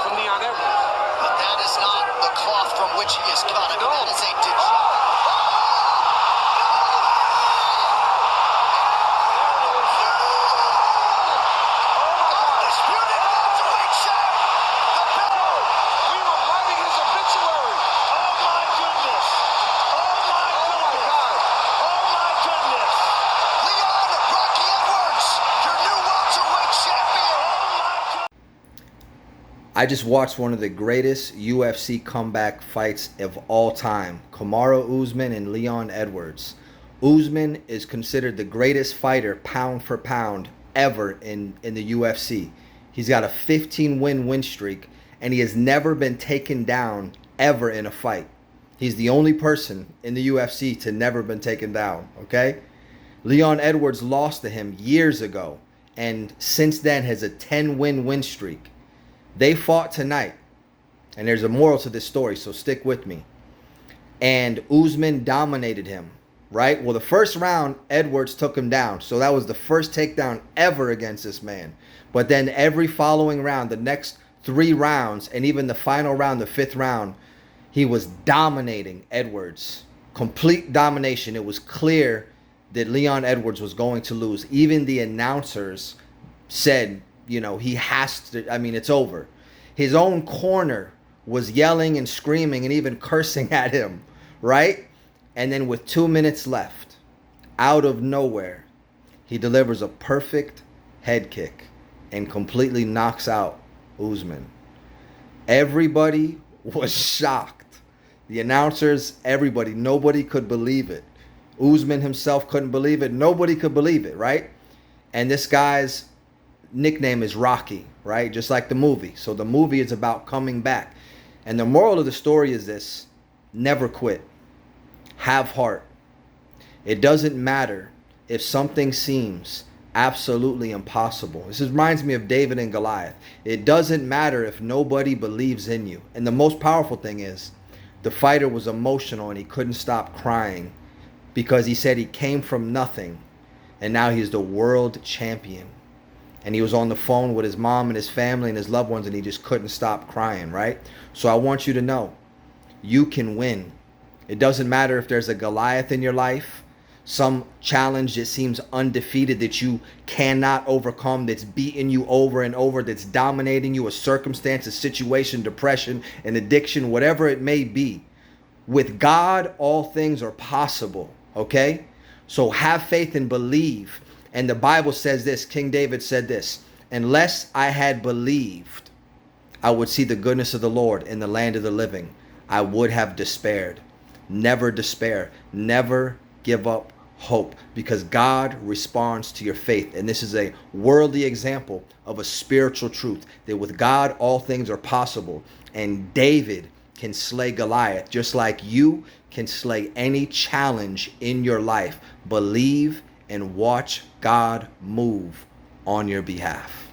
from Leon Edwards. But that is not the cloth from which he is cut. I mean, that is a degenerate. I just watched one of the greatest UFC comeback fights of all time. Kamaru Usman and Leon Edwards. Usman is considered the greatest fighter pound for pound ever in the UFC. He's got a 15-win win streak, and he has never been taken down ever in a fight. He's the only person in the UFC to never been taken down, okay? Leon Edwards lost to him years ago, and since then has a 10-win win streak. They fought tonight, and there's a moral to this story, so stick with me. And Usman dominated him, right? Well, the first round, Edwards took him down, so that was the first takedown ever against this man. But then every following round, the next 3 rounds, and even the final round, the 5th round, he was dominating Edwards. Complete domination. It was clear that Leon Edwards was going to lose. Even the announcers said, you know, he has to, I mean, it's over. His own corner was yelling and screaming and even cursing at him, right? And then with 2 minutes left, out of nowhere, he delivers a perfect head kick and completely knocks out Usman. Everybody was shocked. The announcers, everybody, nobody could believe it. Usman himself couldn't believe it. Nobody could believe it, right? And this guy's nickname is Rocky, right? Just like the movie. So the movie is about coming back. And the moral of the story is this: never quit. Have heart. It doesn't matter if something seems absolutely impossible. This reminds me of David and Goliath. It doesn't matter if nobody believes in you. And the most powerful thing is, the fighter was emotional and he couldn't stop crying because he said he came from nothing and now he's the world champion. And he was on the phone with his mom and his family and his loved ones, and he just couldn't stop crying, right? So I want you to know, you can win. It doesn't matter if there's a Goliath in your life, some challenge that seems undefeated that you cannot overcome, that's beating you over and over, that's dominating you, a circumstance, a situation, depression, an addiction, whatever it may be. With God, all things are possible, okay? So have faith and believe. And the Bible says this, King David said this: unless I had believed I would see the goodness of the Lord in the land of the living, I would have despaired. Never despair. Never give up hope, because God responds to your faith. And this is a worldly example of a spiritual truth, that with God all things are possible. And David can slay Goliath just like you can slay any challenge in your life. Believe and watch God move on your behalf.